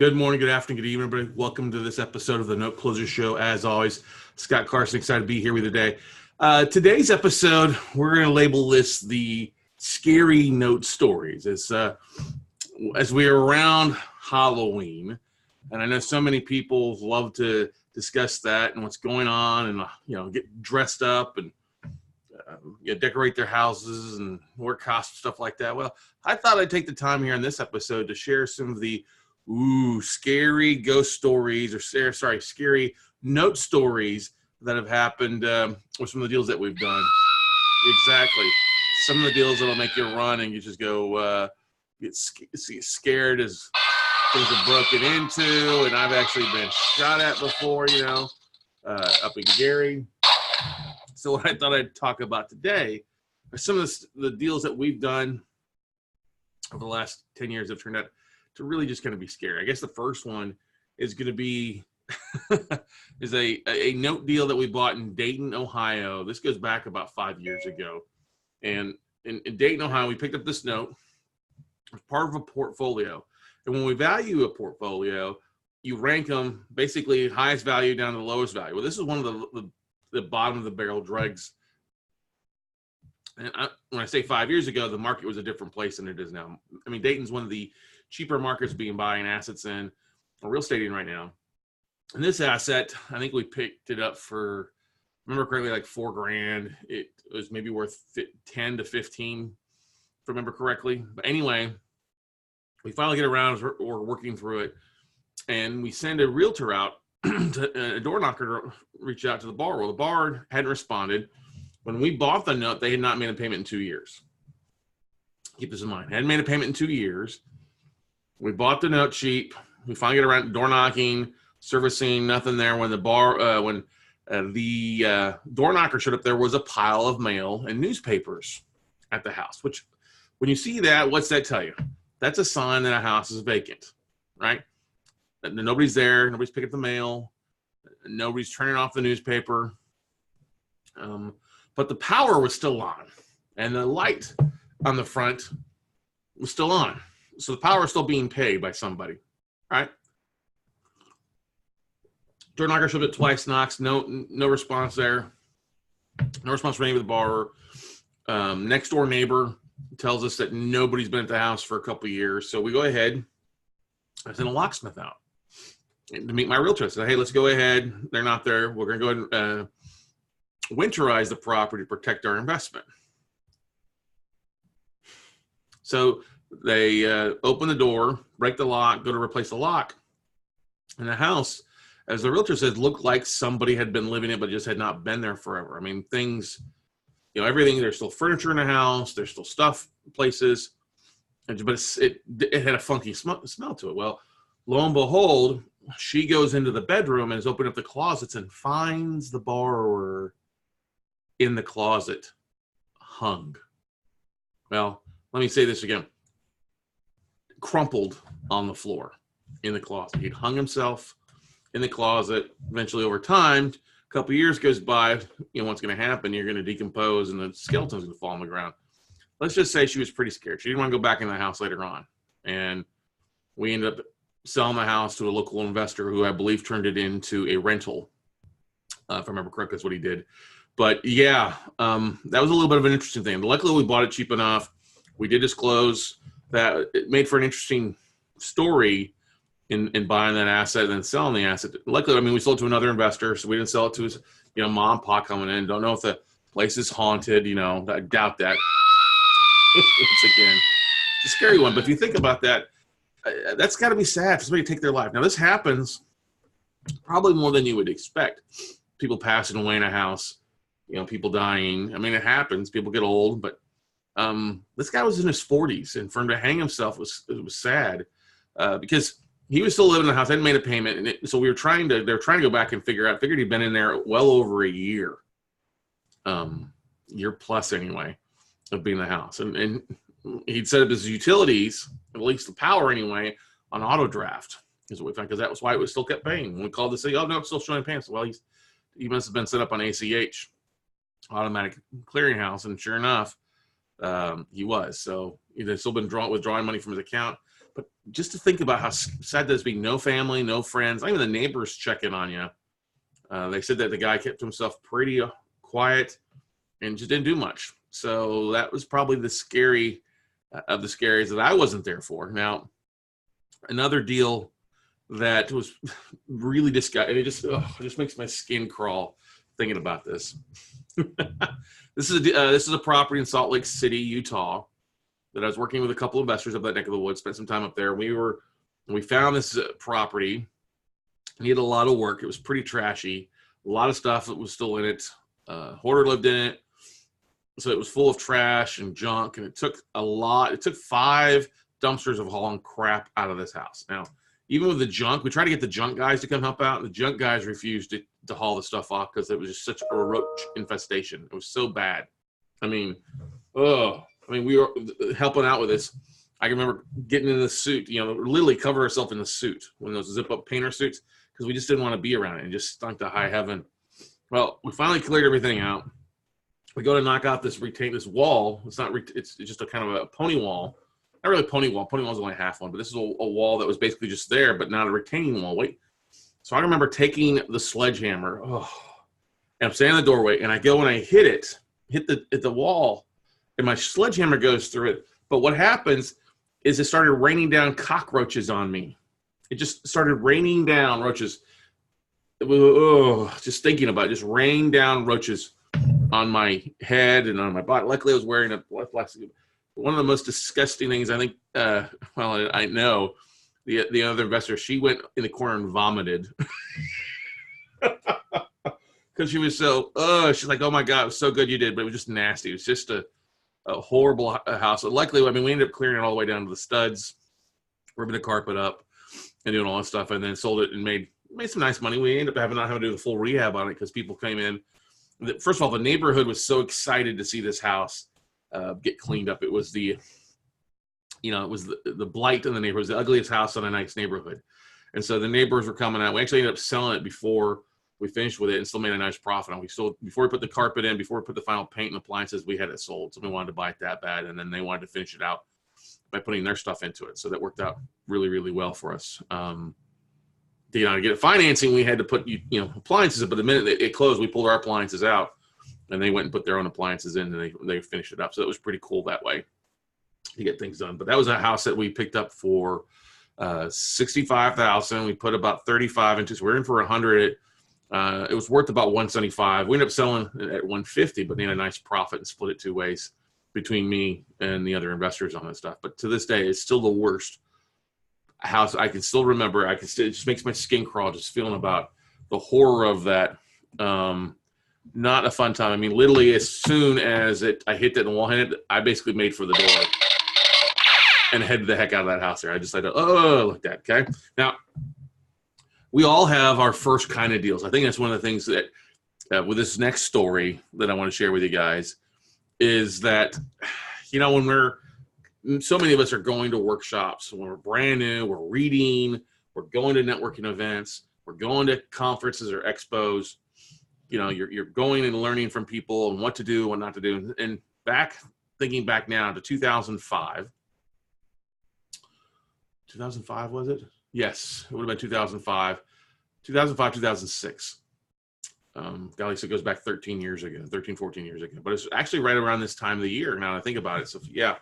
Good morning, good afternoon, good evening, everybody. Welcome to this episode of the Note Closer Show. As always, Scott Carson, excited to be here with you today. Today's episode, we're going to label this the scary note stories. As we are around Halloween, and I know so many people love to discuss that and what's going on, and get dressed up and decorate their houses and wear costumes, stuff like that. Well, I thought I'd take the time here in this episode to share some of the scary ghost stories, or scary note stories that have happened with some of the deals that we've done. Exactly. Some of the deals that'll make you run and you just go get scared as things are broken into. And I've actually been shot at before, up in Gary. So what I thought I'd talk about today are some of the deals that we've done over the last 10 years that have turned out to really just going to be scary. I guess the first one is going to be is a note deal that we bought in Dayton, Ohio. This goes back about 5 years ago. And in Dayton, Ohio, we picked up this note as part of a portfolio. And when we value a portfolio, you rank them basically highest value down to the lowest value. Well, this is one of the bottom of the barrel drugs. And when I say 5 years ago, the market was a different place than it is now. I mean, Dayton's one of the cheaper markets being buying assets in, or real estate in right now. And this asset, I think we picked it up for, if I remember correctly, like $4,000. It was maybe worth 10 to 15, if I remember correctly. But anyway, we finally get around, we're working through it, and we send a realtor out, a door knocker, to reach out to the borrower. The borrower hadn't responded. When we bought the note, they had not made a payment in 2 years. Keep this in mind. Hadn't made a payment in 2 years. We bought the note cheap. We finally get around door knocking, servicing, nothing there. When the door knocker showed up, there was a pile of mail and newspapers at the house, which when you see that, what's that tell you? That's a sign that a house is vacant, right? That nobody's there. Nobody's picking up the mail. Nobody's turning off the newspaper. But the power was still on, and the light on the front was still on. So the power was still being paid by somebody, right? Door knocker showed up twice, knocks, no response there. No response from any of the borrower. Next door neighbor tells us that nobody's been at the house for a couple of years. So we go ahead. I sent a locksmith out to meet my realtor. I said, hey, let's go ahead. They're not there. We're going to go ahead and winterize the property to protect our investment. So they open the door, break the lock, go to replace the lock. And the house, as the realtor says, looked like somebody had been living in it, but just had not been there forever. I mean, things, everything, there's still furniture in the house. There's still stuff, places, but it had a funky smell to it. Well, lo and behold, she goes into the bedroom and is opening up the closets and finds the borrower in the closet, hung. Well, let me say this again. Crumpled on the floor in the closet. He'd hung himself in the closet. Eventually, over time, a couple of years goes by, what's going to happen? You're going to decompose and the skeleton's going to fall on the ground. Let's just say she was pretty scared. She didn't want to go back in the house later on. And we ended up selling the house to a local investor who I believe turned it into a rental. If I remember correctly, that's what he did. But yeah, that was a little bit of an interesting thing. Luckily, we bought it cheap enough. We did disclose that it made for an interesting story in buying that asset and then selling the asset. Luckily, we sold to another investor, so we didn't sell it to his, mom and pop coming in. Don't know if the place is haunted. I doubt that. It's a scary one. But if you think about that, that's got to be sad for somebody to take their life. Now, this happens probably more than you would expect. People passing away in a house, people dying. It happens. People get old, but this guy was in his 40s, and for him to hang himself was sad because he was still living in the house. Hadn't made a payment, and so they were trying to go back and figured he'd been in there well over a year plus anyway, of being in the house, and he'd set up his utilities, at least the power anyway, on auto draft is what we found, because that was why it was still kept paying. When we called to say, oh no, it's still showing paying. So, well, he must have been set up on ACH, automatic clearinghouse, and sure enough, he was. So he'd still been withdrawing money from his account. But just to think about how sad that is, being no family, no friends, not even the neighbors checking on you. They said that the guy kept himself pretty quiet and just didn't do much. So that was probably the scary of the scaries that I wasn't there for. Now, another deal that was really disgusting. It just makes my skin crawl thinking about this. This is a property in Salt Lake City, Utah, that I was working with a couple of investors up that neck of the woods. Spent some time up there. We found this property. It needed a lot of work. It was pretty trashy. A lot of stuff that was still in it. Hoarder lived in it, so it was full of trash and junk. And it took a lot. It took 5 dumpsters of hauling crap out of this house. Now, even with the junk, we tried to get the junk guys to come help out. And the junk guys refused to haul the stuff off because it was just such a roach infestation. It was so bad. I mean, we were helping out with this. I can remember getting in the suit, literally cover ourselves in the suit, one of those zip-up painter suits, because we just didn't want to be around it. It just stunk to high heaven. Well, we finally cleared everything out. We go to knock out this wall. It's just a kind of a pony wall. Not really pony wall. Pony wall is only half one, but this is a wall that was basically just there, but not a retaining wall. So I remember taking the sledgehammer, and I'm standing in the doorway, and I go and I hit the wall, and my sledgehammer goes through it. But what happens is it started raining down cockroaches on me. It just started raining down roaches. Just thinking about it, just rained down roaches on my head and on my body. Luckily, I was wearing a plastic. One of the most disgusting things I think, I know, the other investor, she went in the corner and vomited. Because she was she's like, oh my God, it was so good you did, but it was just nasty. It was just a horrible house. Luckily, we ended up clearing it all the way down to the studs, ripping the carpet up, and doing all that stuff, and then sold it and made some nice money. We ended up not having to do the full rehab on it because people came in. First of all, the neighborhood was so excited to see this house get cleaned up. It was the blight in the neighborhood. It was the ugliest house in a nice neighborhood. And so the neighbors were coming out. We actually ended up selling it before we finished with it and still made a nice profit on it. We sold before we put the carpet in, before we put the final paint and appliances, we had it sold. Somebody wanted to buy it that bad, and then they wanted to finish it out by putting their stuff into it. So that worked out really, really well for us. To get financing, we had to put appliances in, but the minute it closed, we pulled our appliances out, and they went and put their own appliances in, and they finished it up. So that was pretty cool that way to get things done. But that was a house that we picked up for $65,000. We put about 35 into, so we're in for 100. It was worth about 175. We ended up selling it at 150, but they had a nice profit and split it 2 ways between me and the other investors on that stuff. But to this day, it's still the worst house. I can still remember. It just makes my skin crawl just feeling about the horror of that. Not a fun time. I mean, literally, as soon as I hit that wall, I basically made for the door and headed the heck out of that house there. I just like that. Okay. Now, we all have our first kind of deals. I think that's one of the things that with this next story that I want to share with you guys is that, when so many of us are going to workshops, when we're brand new, we're reading, we're going to networking events, we're going to conferences or expos, you're going and learning from people and what to do, what not to do. And thinking back now to 2005, was it? Yes, it would have been 2005, 2006. Golly, so it goes back 13, 14 years ago. But it's actually right around this time of the year now that I think about it. So, yeah.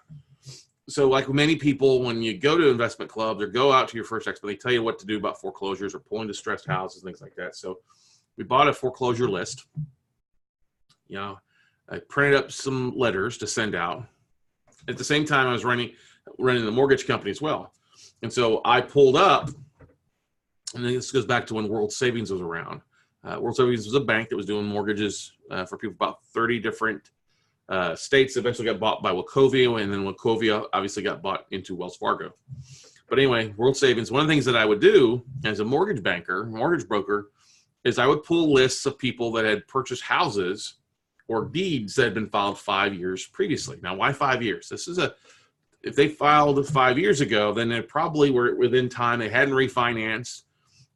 So like many people, when you go to investment clubs or go out to your first expo, they tell you what to do about foreclosures or pulling distressed houses, things like that. So we bought a foreclosure list. I printed up some letters to send out. At the same time, I was running the mortgage company as well. And so I pulled up, and then this goes back to when World Savings was around. World Savings was a bank that was doing mortgages for people about 30 different states. Eventually got bought by Wachovia, and then Wachovia obviously got bought into Wells Fargo. But anyway, World Savings, one of the things that I would do as a mortgage broker, is I would pull lists of people that had purchased houses or deeds that had been filed 5 years previously. Now, why 5 years? If they filed 5 years ago, then they probably were within time. They hadn't refinanced,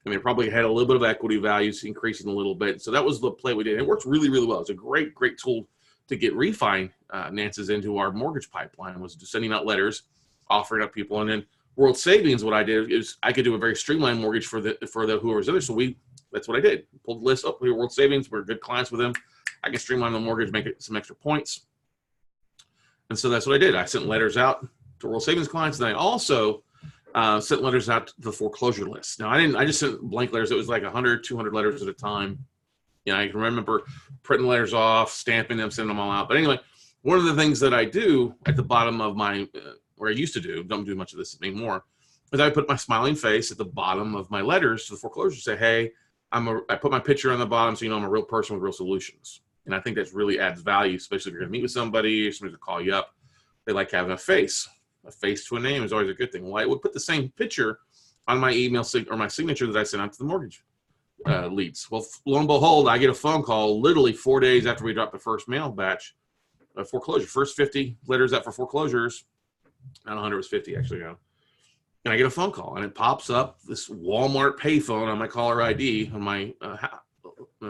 and they probably had a little bit of equity values increasing a little bit. So that was the play we did. It works really, really well. It's a great, great tool to get refinances into our mortgage pipeline, was just sending out letters, offering up people, and then World Savings, what I did is I could do a very streamlined mortgage for the whoever's there. So that's what I did. Pulled the list up. We were World Savings. We're good clients with them. I can streamline the mortgage, make it some extra points. And so that's what I did. I sent letters out to World Savings clients, and I also sent letters out to the foreclosure list. Now, I just sent blank letters. It was like 100, 200 letters at a time. I can remember printing letters off, stamping them, sending them all out. But anyway, one of the things that I do at the bottom of my, where I used to do, don't do much of this anymore, is I put my smiling face at the bottom of my letters to the foreclosure, say, hey, I put my picture on the bottom so you know I'm a real person with real solutions. And I think that really adds value, especially if you're going to meet with somebody or somebody's going to call you up. They like having a face. A face to a name is always a good thing. Well, I would put the same picture on my email or my signature that I sent out to the mortgage leads. Well, lo and behold, I get a phone call literally 4 days after we dropped the first mail batch of foreclosure. First 50 letters out for foreclosures. Not 100, it was 50 actually now. And I get a phone call, and it pops up this Walmart payphone on my caller ID on my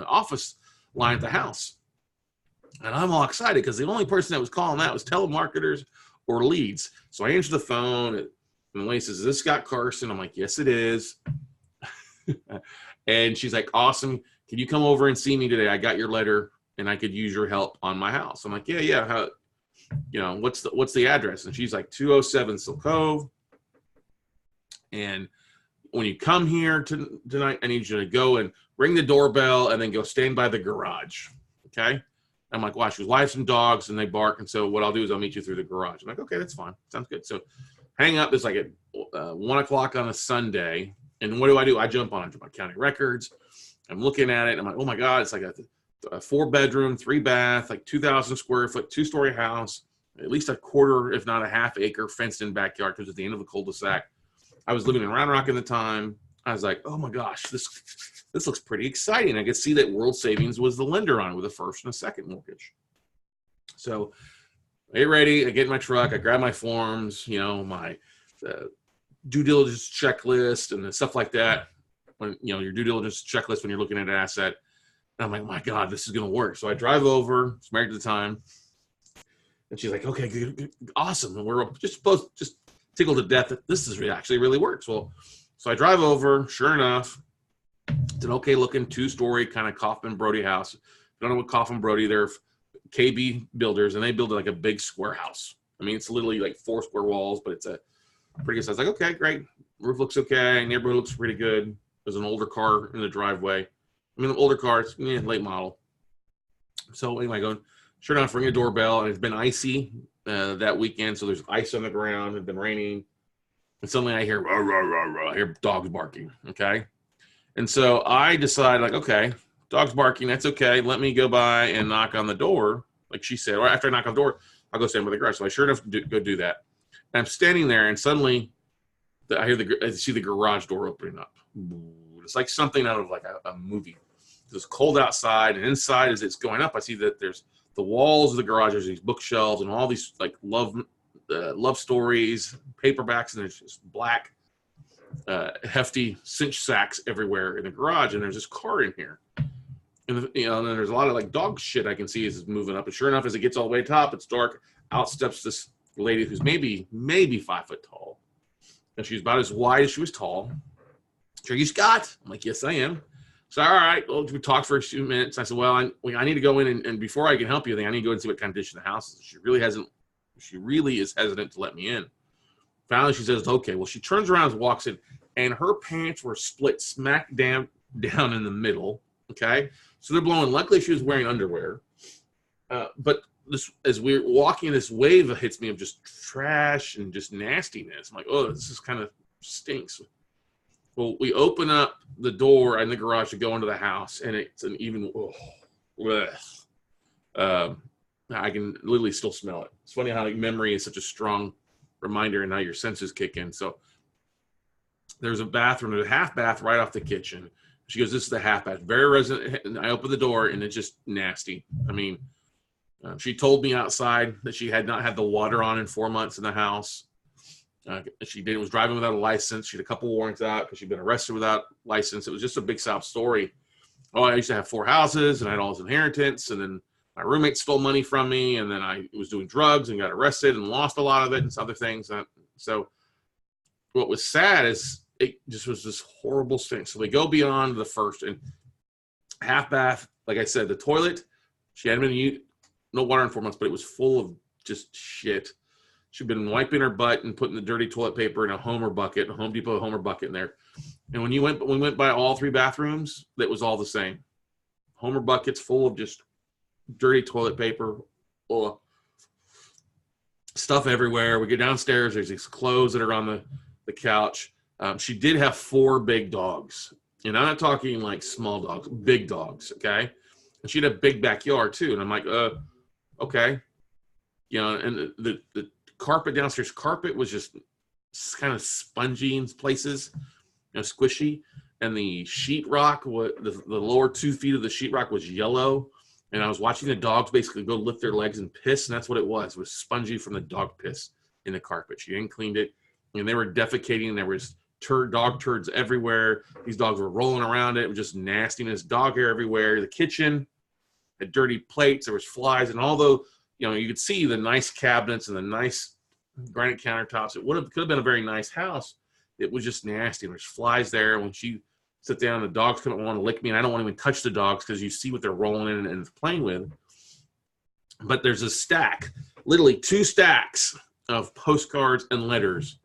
office line at the house. And I'm all excited because the only person that was calling that was telemarketers or leads. So I answer the phone, and the lady says, is this Scott Carson? I'm like, yes, it is. And she's like, awesome. Can you come over and see me today? I got your letter, and I could use your help on my house. I'm like, yeah. How, what's the address? And she's like, 207 Silk Cove. And when you come here tonight, I need you to go and ring the doorbell and then go stand by the garage. Okay. I'm like, wow, she was live some dogs and they bark. And so what I'll do is I'll meet you through the garage. I'm like, okay, that's fine. Sounds good. So hang up. It's like at 1 o'clock on a Sunday. And what do? I jump on my county records. I'm looking at it. And I'm like, oh my God, it's like a 4-bedroom, 3-bath, like 2,000 square foot, 2-story house, at least a quarter, if not a half acre fenced in backyard because at the end of the cul-de-sac. I was living in Round Rock at the time. I was like, oh my gosh, this looks pretty exciting. I could see that World Savings was the lender on it with a first and a second mortgage. So I get ready. I get in my truck. I grab my forms, my due diligence checklist and the stuff like that. When, your due diligence checklist when you're looking at an asset. And I'm like, my God, this is going to work. So I drive over. I was married at the time. And she's like, okay, good, awesome. And we're just tickled to death that this is actually really works. Well, so I drive over. Sure enough, it's an okay looking 2-story kind of Kaufman Brody house. If you don't know what Kaufman Brody, they're KB builders, and they build like a big square house. I mean, it's literally like 4 square walls, but it's a pretty good size. Like, okay, great. Roof looks okay. Neighborhood looks pretty good. There's an older car in the driveway. I mean, the older car, it's late model. So anyway, sure enough, ring a doorbell, and it's been icy that weekend. So there's ice on the ground. It's been raining. And suddenly I hear, rah, rah, rah, rah. I hear dogs barking. Okay. And so I decide, like, okay, dog's barking. That's okay. Let me go by and knock on the door. Like she said, or after I knock on the door, I'll go stand by the garage. So I sure enough go do that. And I'm standing there, and suddenly I see the garage door opening up. It's like something out of like a movie. It's cold outside, and inside as it's going up, I see that there's the walls of the garage. There's these bookshelves and all these like love stories, paperbacks, and there's just black, hefty cinch sacks everywhere in the garage. And there's this car in here, and and then there's a lot of like dog shit I can see as it's moving up. And sure enough, as it gets all the way top, it's dark. Out steps this lady who's maybe 5 foot tall, and she's about as wide as she was tall. Are you Scott? I'm like, yes, I am. So, all right, well, we talked for a few minutes. I said, well, I need to go in, and before I can help you, I need to go and see what condition the house is. She really is hesitant to let me in. Finally, she says, okay. Well, she turns around and walks in, and her pants were split smack down in the middle, okay? So they're blowing. Luckily, she was wearing underwear. But as we're walking, this wave hits me of just trash and just nastiness. I'm like, oh, this is kind of stinks. Well, we open up the door in the garage to go into the house, and it's an even, I can literally still smell it. It's funny how memory is such a strong reminder and how your senses kick in. So there's a bathroom, there's a half bath right off the kitchen. She goes, this is the half bath. Very resident. And I open the door, and it's just nasty. I mean, she told me outside that she had not had the water on in 4 months in the house. She was driving without a license. She had a couple warrants out because she'd been arrested without license. It was just a big sob story. Oh, I used to have 4 houses, and I had all this inheritance, and then my roommate stole money from me, and then I was doing drugs and got arrested and lost a lot of it and some other things. So what was sad is it just was this horrible stink. So they go beyond the first and half bath. Like I said, the toilet, she hadn't been no water in 4 months, but it was full of just shit. She'd been wiping her butt and putting the dirty toilet paper in a Homer bucket, a Home Depot Homer bucket in there. And when we went by all 3 bathrooms, that was all the same. Homer buckets full of just dirty toilet paper, stuff everywhere. We get downstairs, there's these clothes that are on the couch. She did have 4 big dogs. And I'm not talking like small dogs, big dogs, okay? And she'd have a big backyard too. And I'm like, okay. You know, and the carpet downstairs, carpet was just kind of spongy in places, you know, squishy. And the sheetrock, the lower 2 feet of the sheetrock was yellow. And I was watching the dogs basically go lift their legs and piss, and that's what it was. It was spongy from the dog piss in the carpet. She hadn't cleaned it, and they were defecating. There was dog turds everywhere. These dogs were rolling around it. It was just nastiness, dog hair everywhere. The kitchen had dirty plates. There was flies, and although, you know, you could see the nice cabinets and the nice granite countertops, it could have been a very nice house. It was just nasty. There's flies there. When she sit down, the dogs couldn't want to lick me, and I don't want to even touch the dogs because you see what they're rolling in and playing with. But there's a stack, literally 2 stacks of postcards and letters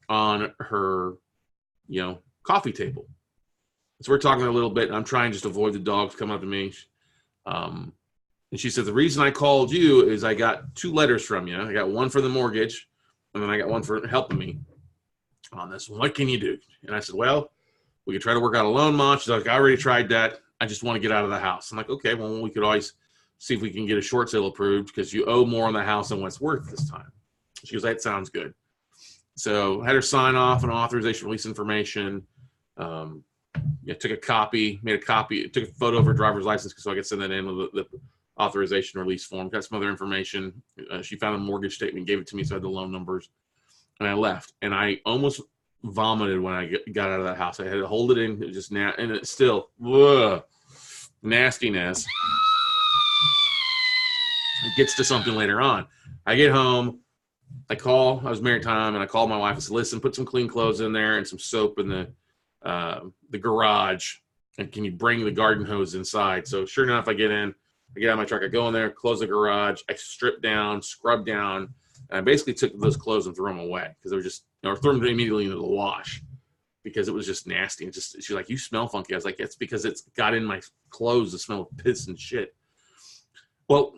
on her, you know, coffee table. So we're talking a little bit, and I'm trying just to avoid the dogs coming up to me. And she said, the reason I called you is I got 2 letters from you. I got one for the mortgage, and then I got one for helping me on this. What can you do? And I said, well, we could try to work out a loan, Mom. She's like, I already tried that. I just want to get out of the house. I'm like, okay, well, we could always see if we can get a short sale approved because you owe more on the house than what it's worth this time. She goes, that sounds good. So I had her sign off an authorization release information. Took a copy, made a copy, took a photo of her driver's license so I could send that in with the authorization release form. Got some other information. She found a mortgage statement, gave it to me, so I had the loan numbers. And I left. And I almost vomited when I got out of that house. I had to hold it in. It was just and it's still nastiness. It gets to something later on. I get home. I was married time, and I called my wife and said, listen, put some clean clothes in there and some soap in the garage. And can you bring the garden hose inside? So sure enough, I get out of my truck. I go in there, close the garage. I strip down, scrub down. And I basically took those clothes and threw them away because they were just, or threw them immediately into the wash because it was just nasty. And she's like, you smell funky. I was like, it's because it's got in my clothes, the smell of piss and shit. Well,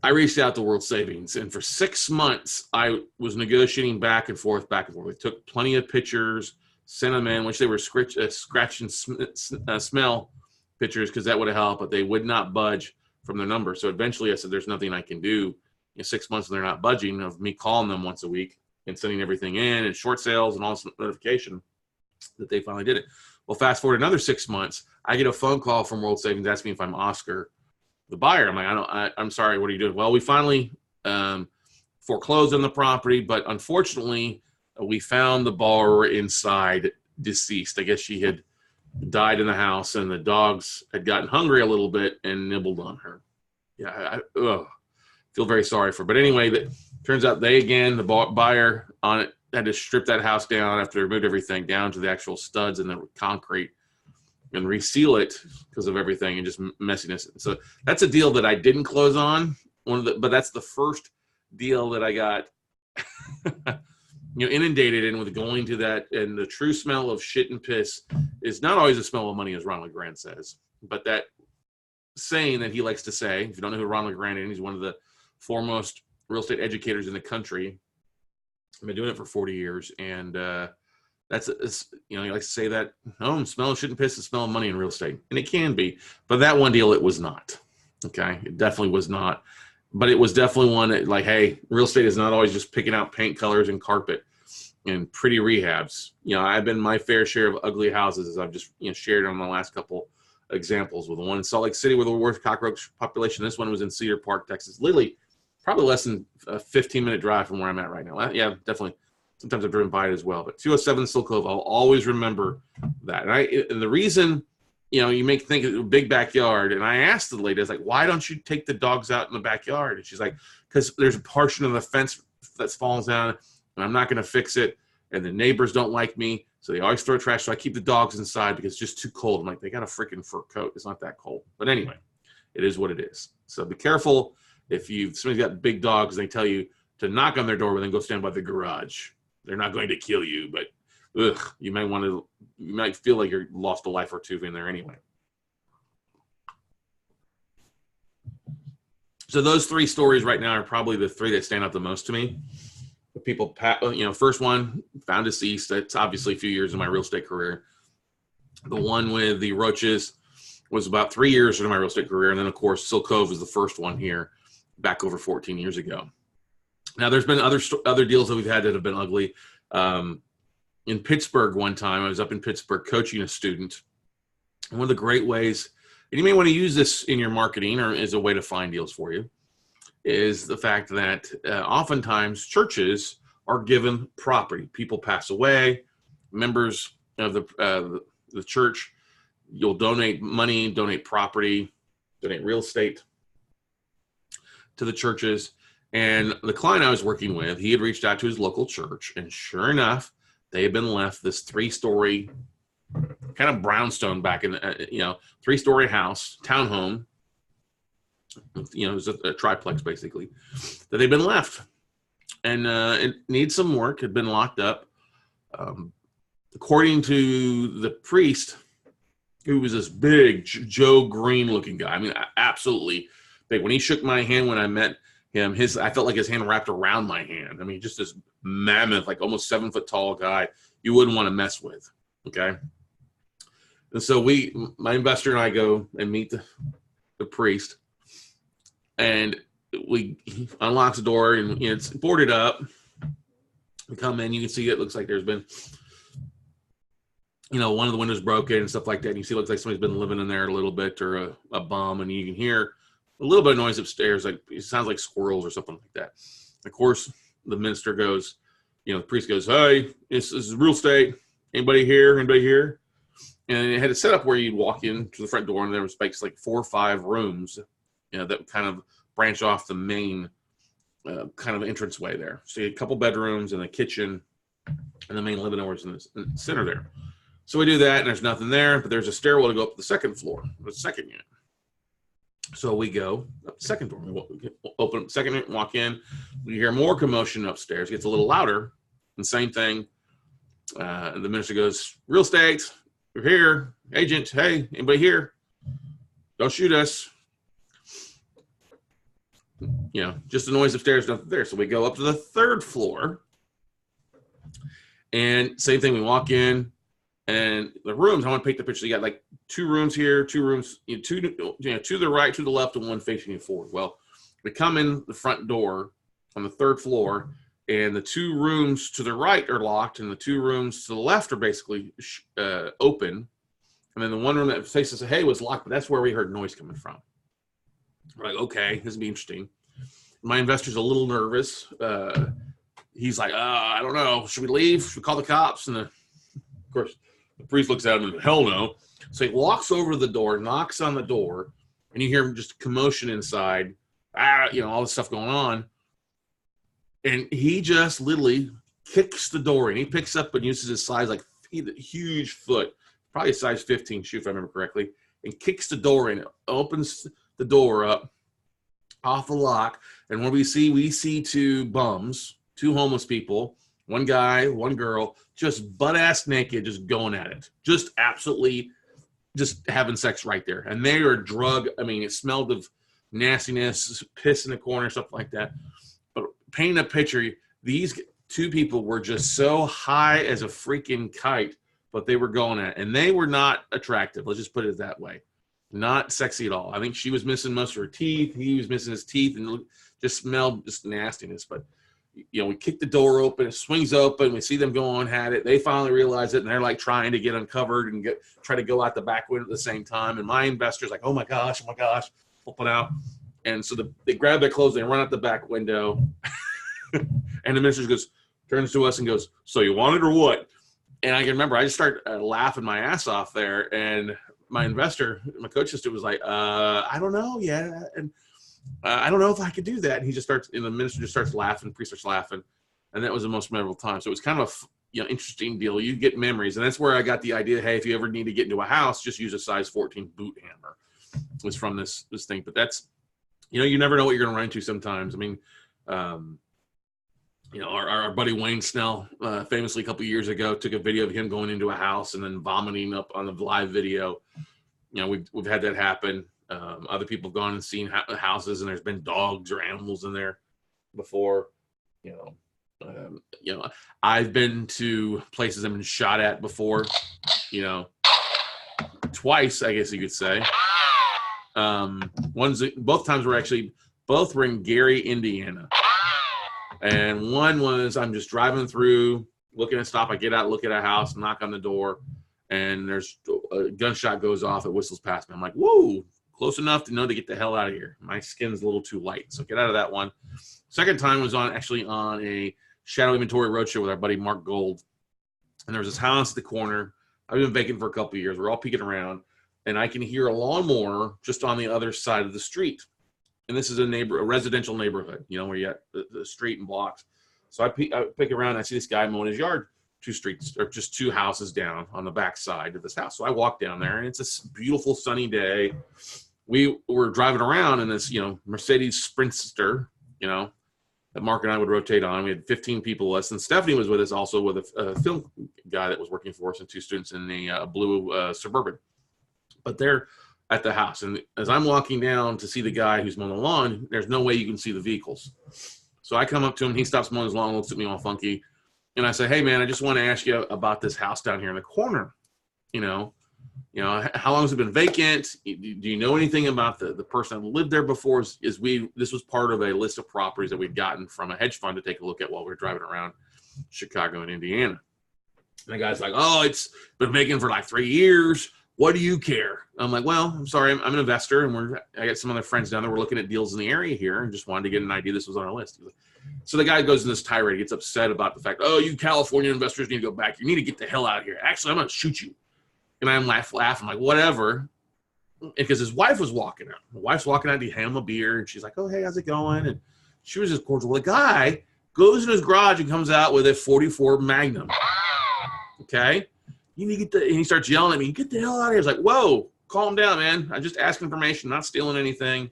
I reached out to World Savings, and for 6 months, I was negotiating back and forth. We took plenty of pictures, sent them in, which they were scratch and smell pictures because that would have helped, but they would not budge from their number. So eventually I said, there's nothing I can do. 6 months and they're not budging of me calling them once a week and sending everything in and short sales and all this notification that they finally did it. Well, fast forward another 6 months, I get a phone call from World Savings asking me if I'm Oscar, the buyer. I'm like, I'm sorry, what are you doing? Well, we finally foreclosed on the property, but unfortunately, we found the borrower inside deceased. I guess she had died in the house and the dogs had gotten hungry a little bit and nibbled on her. Yeah, I feel very sorry for her. But anyway, that turns out the buyer on it had to strip that house down after they removed everything down to the actual studs and the concrete and reseal it because of everything and just messiness. So that's a deal that I didn't close on. But that's the first deal that I got inundated in with going to that. And the true smell of shit and piss is not always the smell of money, as Ronald Grant says, but that saying that he likes to say, if you don't know who Ronald Grant is, he's one of the foremost real estate educators in the country. I've been doing it for 40 years. And he likes to say that, smell of shit and piss is smell of money in real estate. And it can be, but that one deal, it was not. Okay. It definitely was not, but it was definitely one that, like, hey, real estate is not always just picking out paint colors and carpet and pretty rehabs. I've been my fair share of ugly houses, as I've just shared on the last couple examples, with the one in Salt Lake City with the worst cockroach population. This one was in Cedar Park, Texas. Literally, probably less than a 15-minute drive from where I'm at right now. Yeah, definitely. Sometimes I've driven by it as well. But 207 Silk Cove, I'll always remember that. And the reason, you make think of a big backyard. And I asked the lady, I was like, why don't you take the dogs out in the backyard? And she's like, because there's a portion of the fence that falls down, and I'm not going to fix it. and the neighbors don't like me, so they always throw trash. So I keep the dogs inside because it's just too cold. I'm like, they got a freaking fur coat. It's not that cold. But anyway, it is what it is. So be careful if somebody's got big dogs and they tell you to knock on their door and then go stand by the garage. They're not going to kill you, but you might feel like you lost a life or two in there anyway. So those 3 stories right now are probably the 3 that stand out the most to me. The people, first one, found deceased. That's obviously a few years in my real estate career. The one with the roaches was about 3 years into my real estate career. And then, of course, Silk Cove was the first one here back over 14 years ago. Now, there's been other deals that we've had that have been ugly. In Pittsburgh one time, I was up in Pittsburgh coaching a student. One of the great ways, and you may want to use this in your marketing or as a way to find deals for you, is the fact that oftentimes churches are given property. People pass away, members of the church, you'll donate money, donate property, donate real estate to the churches. And the client I was working with, he had reached out to his local church, and sure enough, they had been left this 3-story kind of brownstone back in, 3-story house, townhome. It was a triplex basically that they'd been left, and it needs some work. Had been locked up. According to the priest, who was this big Joe Green looking guy. I mean, absolutely big. When he shook my hand when I met him, I felt like his hand wrapped around my hand. I mean, just this mammoth, like almost 7 foot tall guy you wouldn't want to mess with. Okay. And so my investor and I go and meet the priest. And he unlocks the door, and it's boarded up. We come in, you can see it looks like there's been, one of the windows broken and stuff like that. And you see it looks like somebody's been living in there a little bit, or a bum, and you can hear a little bit of noise upstairs, like it sounds like squirrels or something like that. Of course, the minister goes, the priest goes, "Hey, this is real estate. Anybody here? Anybody here?" And it had a setup where you'd walk in to the front door, and there was like 4 or 5 rooms, that kind of branch off the main kind of entranceway there. So you had a couple bedrooms and a kitchen, and the main living room was in the center there. So we do that, and there's nothing there, but there's a stairwell to go up to the second floor, the second unit. So we go up the second door. We open up the second unit, walk in. We hear more commotion upstairs. It gets a little louder. And same thing. The minister goes, "Real estate, we're here. Agent, hey, anybody here? Don't shoot us." Just the noise upstairs, nothing there. So we go up to the third floor, and same thing. We walk in, and the rooms. I want to paint the picture. You got like 2 rooms here, 2 rooms, two to the right, to the left, and 1 facing you forward. Well, we come in the front door on the 3rd floor, and the 2 rooms to the right are locked, and the 2 rooms to the left are basically open. And then the one room that faces the hay was locked, but that's where we heard noise coming from. We're like, okay, this will be interesting. My investor's a little nervous. He's like, I don't know. Should we leave? Should we call the cops? And of course, the priest looks at him and, hell no. So he walks over to the door, knocks on the door, and you hear just commotion inside. All this stuff going on. And he just literally kicks the door in. He picks up and uses his size, like huge foot, probably a size 15 shoe, if I remember correctly, and kicks the door in. It opens the door up off the lock, and what we see 2 bums, 2 homeless people, 1 guy, 1 girl, just butt-ass naked, just going at it, just absolutely just having sex right there. And they are drug. I mean, it smelled of nastiness, piss in the corner, stuff like that. But painting a picture, these 2 people were just so high as a freaking kite, but they were going at it, and they were not attractive. Let's just put it that way. Not sexy at all. I think she was missing most of her teeth. He was missing his teeth, and just smelled just nastiness. But, we kick the door open. It swings open. We see them go on at it. They finally realize it, and they're like trying to get uncovered and try to go out the back window at the same time. And my investor's like, oh my gosh, open out. And so they grab their clothes, they run out the back window. And the minister turns to us and goes, "So you want it or what?" And I can remember I just start laughing my ass off there. And my investor, my coach sister, was like, "I don't know yet. And I don't know if I could do that." And he just starts, and the minister just starts laughing, the priest starts laughing. And that was the most memorable time. So it was kind of interesting deal. You get memories. And that's where I got the idea, hey, if you ever need to get into a house, just use a size 14 boot hammer. It was from this thing. But that's, you never know what you're going to run into sometimes. I mean, our buddy Wayne Snell, famously a couple years ago, took a video of him going into a house and then vomiting up on the live video. We've had that happen. Other people have gone and seen houses, and there's been dogs or animals in there before. I've been to places I've been shot at before. Twice, I guess you could say. Both times were in Gary, Indiana. And one was I'm just driving through, looking at stop. I get out, look at a house, knock on the door, and there's a gunshot goes off. It whistles past me. I'm like, whoa, close enough to know to get the hell out of here. My skin's a little too light, so get out of that one. Second time was on a shadow inventory roadshow with our buddy Mark Gold, and there was this house at the corner. I've been vacant for a couple of years. We're all peeking around, and I can hear a lawnmower just on the other side of the street. And this is a residential neighborhood, where you got the street and blocks. So I pick around, and I see this guy mowing his yard 2 streets, or just 2 houses down on the back side of this house. So I walk down there, and it's a beautiful sunny day. We were driving around in this, Mercedes Sprinter, that Mark and I would rotate on. We had 15 people less, and Stephanie was with us also with a film guy that was working for us and 2 students in a blue Suburban. But they're at the house, and as I'm walking down to see the guy who's mowing the lawn, there's no way you can see the vehicles. So I come up to him, he stops mowing his lawn, looks at me all funky, and I say, hey man, I just want to ask you about this house down here in the corner. How long has it been vacant? Do you know anything about the person that lived there before? This was part of a list of properties that we'd gotten from a hedge fund to take a look at while we were driving around Chicago and Indiana. And the guy's like, oh, it's been vacant for like 3 years. What do you care? I'm like, well, I'm sorry, I'm an investor, and I got some other friends down there. We're looking at deals in the area here, and just wanted to get an idea. This was on our list. So the guy goes in this tirade, gets upset about the fact, oh, you California investors need to go back. You need to get the hell out of here. Actually, I'm going to shoot you. And I'm laughing, like, whatever. Because his wife was walking out. My wife's walking out to hand him a beer, and she's like, oh, hey, how's it going? And she was just cordial. Well, the guy goes in his garage and comes out with a 44 Magnum. Okay? You need to get and he starts yelling at me, get the hell out of here. I was like, whoa, calm down, man. I just asked information, not stealing anything.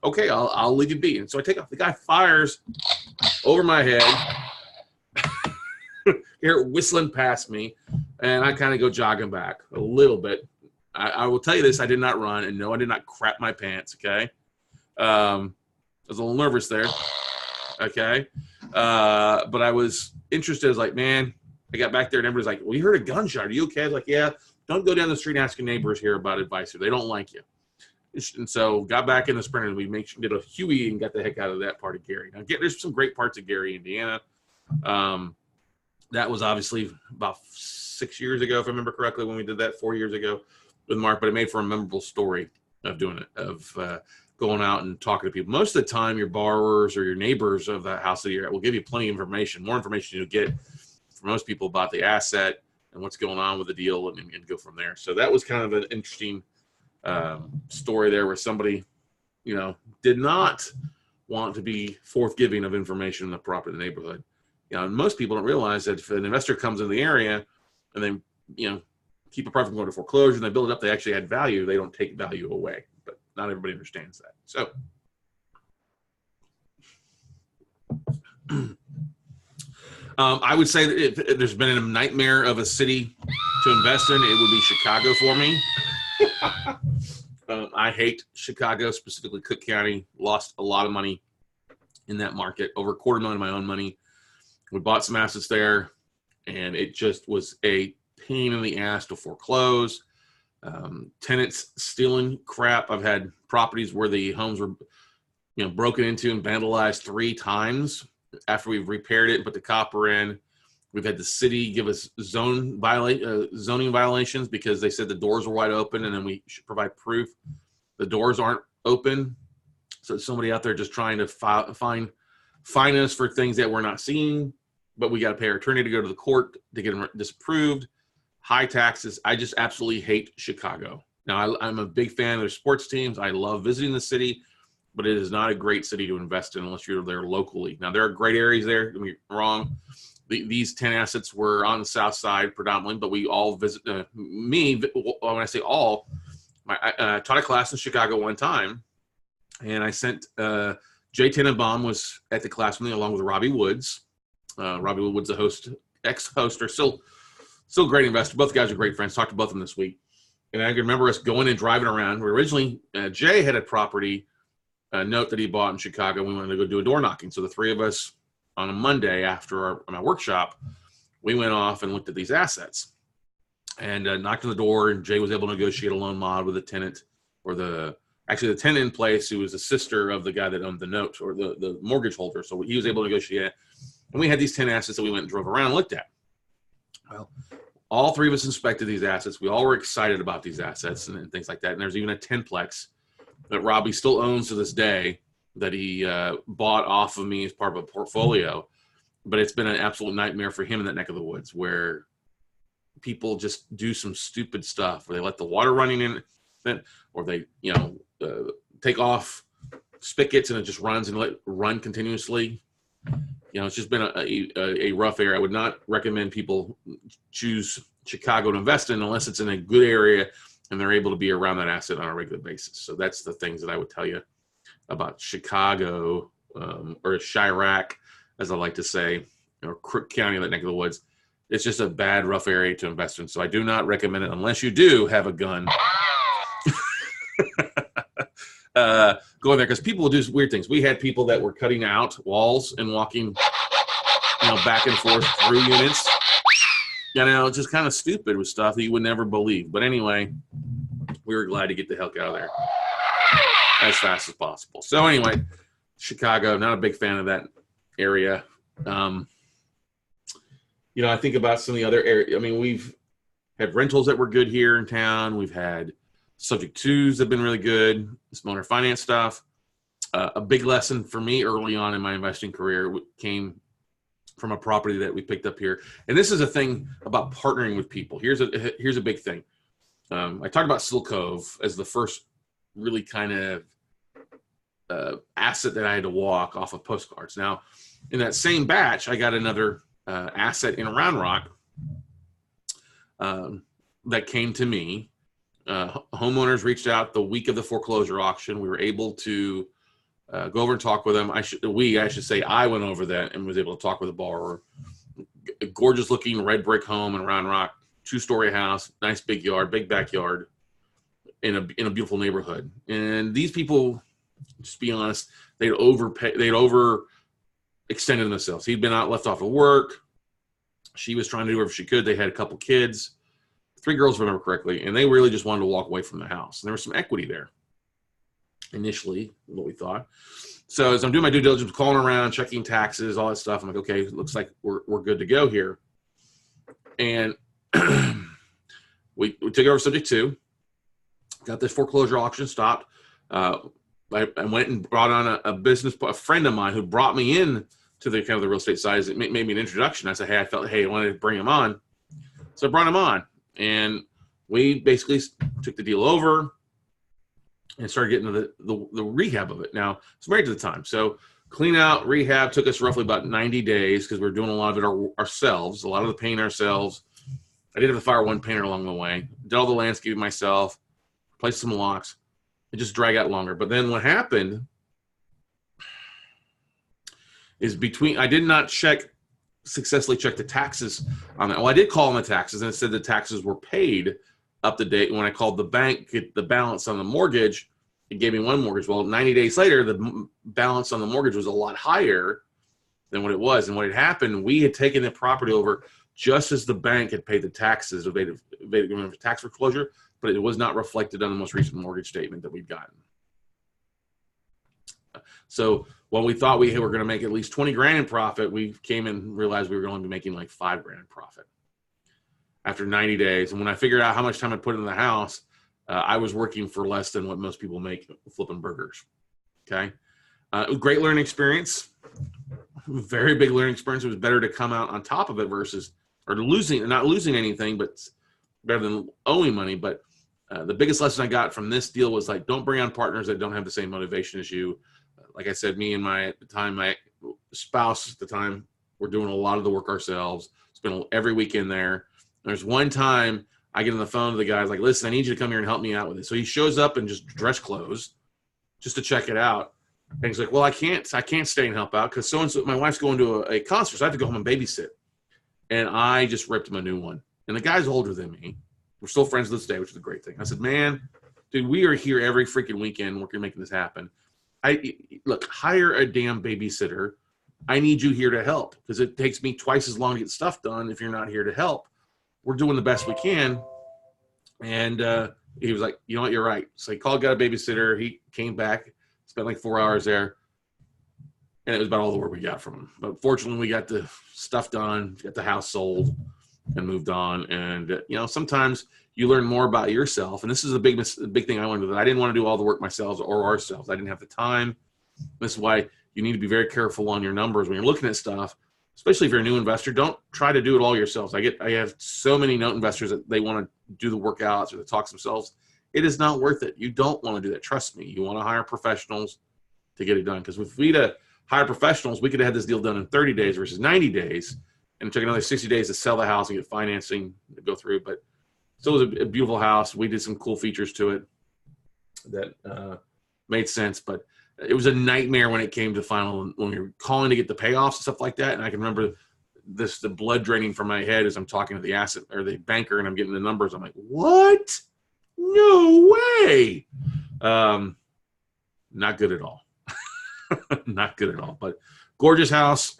Okay, I'll leave you be. And so I take off. The guy fires over my head. Hear it whistling past me, and I kind of go jogging back a little bit. I will tell you this, I did not run, and no, I did not crap my pants, okay? I was a little nervous there, okay? But I was interested. I was like, man, I got back there, and everybody's like, well, you heard a gunshot. Are you okay? I was like, yeah, don't go down the street asking neighbors here about advice here. They don't like you. And so got back in the Sprinter, and we did a Huey and got the heck out of that part of Gary. Now, there's some great parts of Gary, Indiana. That was obviously about 6 years ago, if I remember correctly, when we did that 4 years ago with Mark, but it made for a memorable story of doing it, of going out and talking to people. Most of the time, your borrowers or your neighbors of the house that you're at will give you plenty of information, more information you'll get from most people about the asset and what's going on with the deal, and go from there. So that was kind of an interesting story there where somebody, did not want to be forthgiving of information in the property neighborhood. And most people don't realize that if an investor comes in the area and they, keep a property from going to foreclosure and they build it up, they actually add value. They don't take value away, but not everybody understands that. So I would say that if there's been a nightmare of a city to invest in, it would be Chicago for me. I hate Chicago, specifically Cook County. Lost a lot of money in that market, over $250,000 of my own money. We bought some assets there, and it just was a pain in the ass to foreclose. Tenants stealing crap. I've had properties where the homes were, broken into and vandalized 3 times after we've repaired it and put the copper in. We've had the city give us zoning violations because they said the doors were wide open, and then we should provide proof the doors aren't open. So somebody out there just trying to fine us for things that we're not seeing, but we got to pay our attorney to go to the court to get them disapproved. High taxes. I just absolutely hate Chicago. Now, I'm a big fan of their sports teams. I love visiting the city, but it is not a great city to invest in unless you're there locally. Now, there are great areas there, don't get me wrong, these 10 assets were on the south side predominantly, but we all visit when I say all, I taught a class in Chicago one time, and I sent Jay Tenenbaum was at the class with me along with Robbie Woods. Robbie Woods, the host, ex-host, or still great investor. Both guys are great friends. Talked to both of them this week. And I can remember us going and driving around. Where originally Jay had a property note that he bought in Chicago. We wanted to go do a door knocking. So the three of us on a Monday after my workshop, we went off and looked at these assets and knocked on the door. And Jay was able to negotiate a loan mod with the tenant, or the tenant in place, who was the sister of the guy that owned the note, or the mortgage holder. So he was able to negotiate. And we had these 10 assets that we went and drove around and looked at. Well, all three of us inspected these assets. We all were excited about these assets and things like that. And there's even a 10-plex that Robbie still owns to this day that he bought off of me as part of a portfolio. But it's been an absolute nightmare for him in that neck of the woods, where people just do some stupid stuff, where they let the water running in, or they take off spigots and it just runs and let it run continuously. It's just been a rough area. I would not recommend people choose Chicago to invest in unless it's in a good area and they're able to be around that asset on a regular basis. So that's the things that I would tell you about Chicago, or Chirac, as I like to say, or Crook County, that neck of the woods. It's just a bad, rough area to invest in. So I do not recommend it unless you do have a gun. Going there, because people will do weird things. We had people that were cutting out walls and walking, back and forth through units. Just kind of stupid with stuff that you would never believe. But anyway, we were glad to get the heck out of there as fast as possible. So anyway, Chicago, not a big fan of that area. I think about some of the other areas. We've had rentals that were good here in town. We've had subject twos have been really good. Some owner finance stuff. A big lesson for me early on in my investing career came from a property that we picked up here. And this is a thing about partnering with people. Here's a big thing. I talked about Seal Cove as the first really kind of asset that I had to walk off of postcards. Now, in that same batch, I got another asset in Round Rock that came to me. Homeowners reached out the week of the foreclosure auction. We were able to go over and talk with them. I should say I went over that and was able to talk with the borrower. A gorgeous looking red brick home in Round Rock, 2-story house, nice big yard, big backyard, in a beautiful neighborhood. And these people, just be honest, they'd overextended themselves. He'd been out, left off of work. She was trying to do whatever she could. They had a couple kids. 3 girls, if I remember correctly, and they really just wanted to walk away from the house. And there was some equity there initially, what we thought. So as I'm doing my due diligence, calling around, checking taxes, all that stuff, I'm like, okay, it looks like we're good to go here. And we took over subject 2, got this foreclosure auction stopped. I went and brought on a friend of mine who brought me in to the kind of the real estate side. It made me an introduction. I said, I wanted to bring him on. So I brought him on. And we basically took the deal over and started getting into the rehab of it. Now, I was married at the time. So clean out, rehab took us roughly about 90 days because we were doing a lot of it ourselves, a lot of the paint ourselves. I did have to fire one painter along the way. Did all the landscaping myself, replaced some locks. It just dragged out longer. But then what happened is I did not successfully check the taxes on that. Well, I did call on the taxes, and it said the taxes were paid up to date. When I called the bank, get the balance on the mortgage, it gave me one mortgage. Well, 90 days later, the balance on the mortgage was a lot higher than what it was. And what had happened, we had taken the property over just as the bank had paid the taxes, evaded tax foreclosure, but it was not reflected on the most recent mortgage statement that we'd gotten. So when we thought we were going to make at least 20 grand in profit, we came and realized we were going to be making like 5 grand in profit after 90 days. And when I figured out how much time I put in the house, I was working for less than what most people make flipping burgers. Okay. Great learning experience, very big learning experience. It was better to come out on top of it not losing anything, but better than owing money. But the biggest lesson I got from this deal was like, don't bring on partners that don't have the same motivation as you. Like I said, me and my spouse at the time We're doing a lot of the work ourselves. Spend every weekend there. There's one time I get on the phone to the guys like, listen, I need you to come here and help me out with it. So he shows up in just dress clothes just to check it out. And he's like, well, I can't stay and help out because so-and-so, my wife's going to a concert, so I have to go home and babysit. And I just ripped him a new one. And the guy's older than me. We're still friends to this day, which is a great thing. I said, man, dude, we are here every freaking weekend working, making this happen. Look, hire a damn babysitter. I need you here to help because it takes me twice as long to get stuff done if you're not here to help. We're doing the best we can. And he was like, you know what, you're right. So he called, got a babysitter. He came back, spent like 4 hours there. And it was about all the work we got from him. But fortunately, we got the stuff done, got the house sold, and moved on. And, sometimes you learn more about yourself. And this is a big thing I wanted to do. I didn't want to do all the work myself or ourselves. I didn't have the time. This is why you need to be very careful on your numbers when you're looking at stuff, especially if you're a new investor. Don't try to do it all yourselves. I have so many note investors that they want to do the workouts or the talks themselves. It is not worth it. You don't want to do that. Trust me. You want to hire professionals to get it done. Because if we'd hire professionals, we could have had this deal done in 30 days versus 90 days. And it took another 60 days to sell the house and get financing to go through. But still was a beautiful house. We did some cool features to it that made sense. But it was a nightmare when it came to final, when we were calling to get the payoffs and stuff like that. And I can remember the blood draining from my head as I'm talking to the asset or the banker and I'm getting the numbers. I'm like, what? No way. Not good at all. Not good at all. But gorgeous house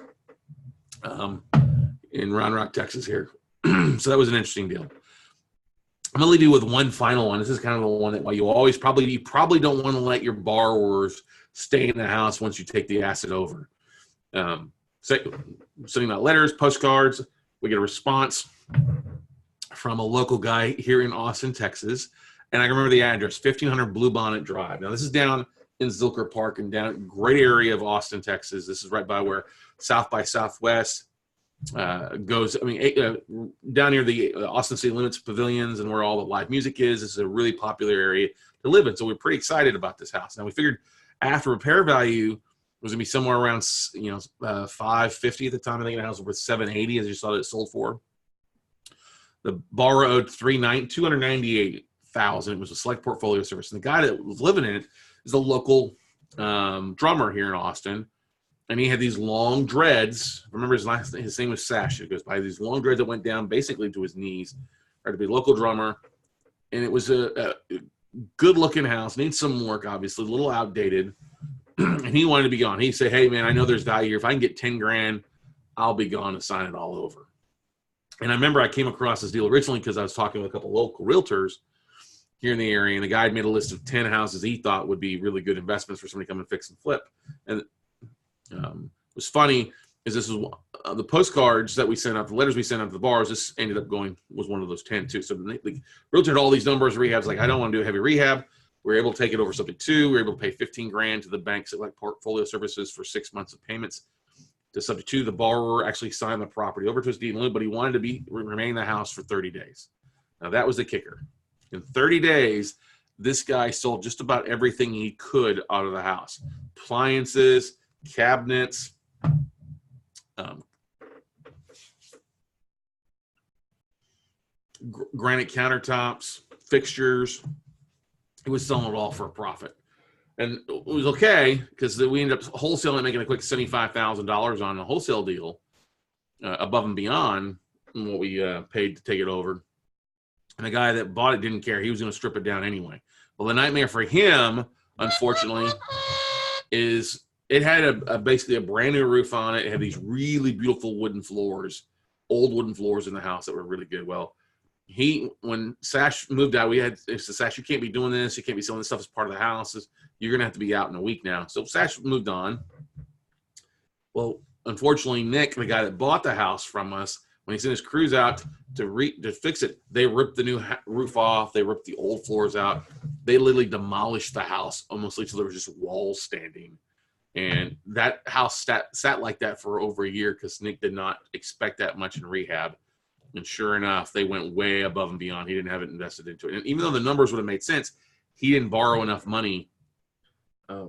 in Round Rock, Texas here. So that was an interesting deal. I'm going to leave you with one final one. This is kind of the one that you probably don't want to let your borrowers stay in the house once you take the asset over. Sending out letters, postcards. We get a response from a local guy here in Austin, Texas. And I remember the address, 1500 Bluebonnet Drive. Now, this is down in Cedar Park and down great area of Austin, Texas. This is right by where South by Southwest goes. I mean, down near the Austin City Limits pavilions and where all the live music is. This is a really popular area to live in. So we're pretty excited about this house. Now, we figured after repair value was going to be somewhere around, $550 at the time. I think the house was worth $780 as you saw that it sold for. The borrower owed $298,000. It was a select portfolio service. And the guy that was living in it is a local drummer here in Austin. And he had these long dreads. Remember his name was Sash. It goes by these long dreads that went down basically to his knees. Had to be a local drummer. And it was a good looking house. Needs some work, obviously, a little outdated. And he wanted to be gone. He said, hey man, I know there's value here. If I can get 10 grand, I'll be gone and sign it all over. And I remember I came across this deal originally because I was talking with a couple local realtors here in the area, and the guy had made a list of 10 houses he thought would be really good investments for somebody to come and fix and flip. And it was funny is this is the postcards that we sent out, the letters we sent out to the bars, this ended up was one of those 10 too. So the realtor had all these numbers, rehabs, like, I don't want to do a heavy rehab. We were able to take it over subject to. We were able to pay 15 grand to the bank select portfolio services for 6 months of payments. To subject to, the borrower actually signed the property over to his deed in lieu, but he wanted to remain in the house for 30 days. Now that was the kicker. In 30 days, this guy sold just about everything he could out of the house. Appliances, cabinets, granite countertops, fixtures. He was selling it all for a profit. And it was okay because we ended up wholesaling, making a quick $75,000 on a wholesale deal above and beyond what we paid to take it over. And the guy that bought it didn't care. He was going to strip it down anyway. Well, the nightmare for him, unfortunately, is it had basically a brand new roof on it. It had these really beautiful wooden floors, old wooden floors in the house that were really good. Well, when Sash moved out, it's Sash, you can't be doing this. You can't be selling this stuff as part of the house. You're going to have to be out in a week now. So Sash moved on. Well, unfortunately, Nick, the guy that bought the house from us, when he sent his crews out to fix it, they ripped the new roof off. They ripped the old floors out. They literally demolished the house almost until there was just walls standing. And that house sat like that for over a year because Nick did not expect that much in rehab. And sure enough, they went way above and beyond. He didn't have it invested into it. And even though the numbers would have made sense, he didn't borrow enough money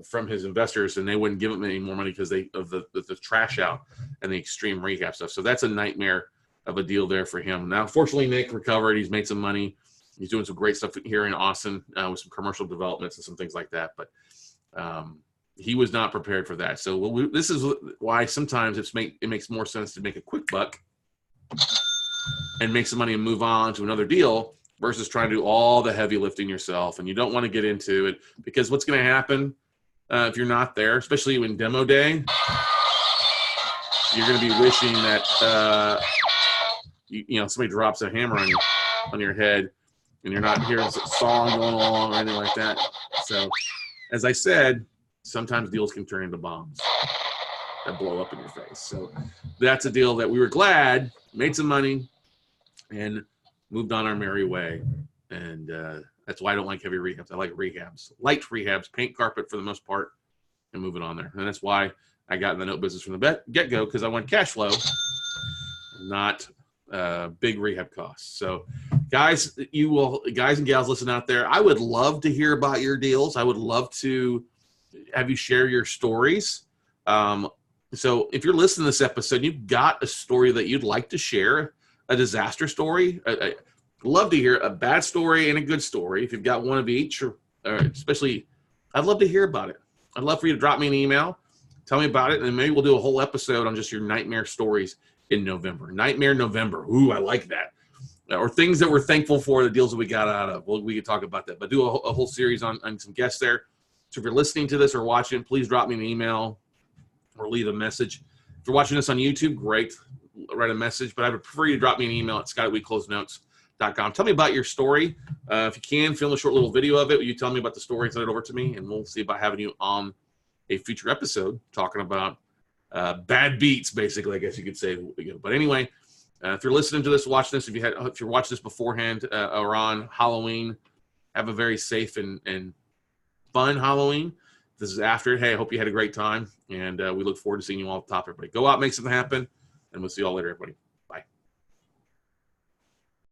from his investors, and they wouldn't give him any more money because of the trash out and the extreme rehab stuff. So that's a nightmare of a deal there for him. Now, fortunately, Nick recovered. He's made some money. He's doing some great stuff here in Austin with some commercial developments and some things like that. But he was not prepared for that. So this is why sometimes it makes more sense to make a quick buck and make some money and move on to another deal versus trying to do all the heavy lifting yourself. And you don't want to get into it because what's going to happen if you're not there, especially in demo day, you're going to be wishing that somebody drops a hammer on your head and you're not hearing a song going along or anything like that. So, as I said, sometimes deals can turn into bombs that blow up in your face. So that's a deal that we were glad, made some money, and moved on our merry way. And that's why I don't like heavy rehabs. I like rehabs, light rehabs, paint carpet for the most part, and moving on there. And that's why I got in the note business from the get-go, because I want cash flow, not big rehab costs. So guys and gals listen out there, I would love to hear about your deals. I would love to have you share your stories. So if you're listening to this episode, you've got a story that you'd like to share, a disaster story. I'd love to hear a bad story and a good story. If you've got one of each, or especially, I'd love to hear about it. I'd love for you to drop me an email, tell me about it, and maybe we'll do a whole episode on just your nightmare stories in November. Nightmare November. Ooh, I like that. Or things that we're thankful for, the deals that we got out of. We could talk about that, but do a whole series on some guests there. So if you're listening to this or watching, please drop me an email or leave a message. If you're watching this on YouTube, great. Write a message, but I would prefer you to drop me an email at scott@weclosenotes.com. Tell me about your story. If you can, film a short little video of it. You tell me about the story and send it over to me, and we'll see about having you on a future episode talking about bad beats, basically, I guess you could say. But anyway, if you're listening to this, watch this. If you're watching this beforehand or on Halloween, have a very safe and fun Halloween. If this is after it, hey, I hope you had a great time, and we look forward to seeing you all at the top, everybody. Go out, make something happen, and we'll see you all later, everybody.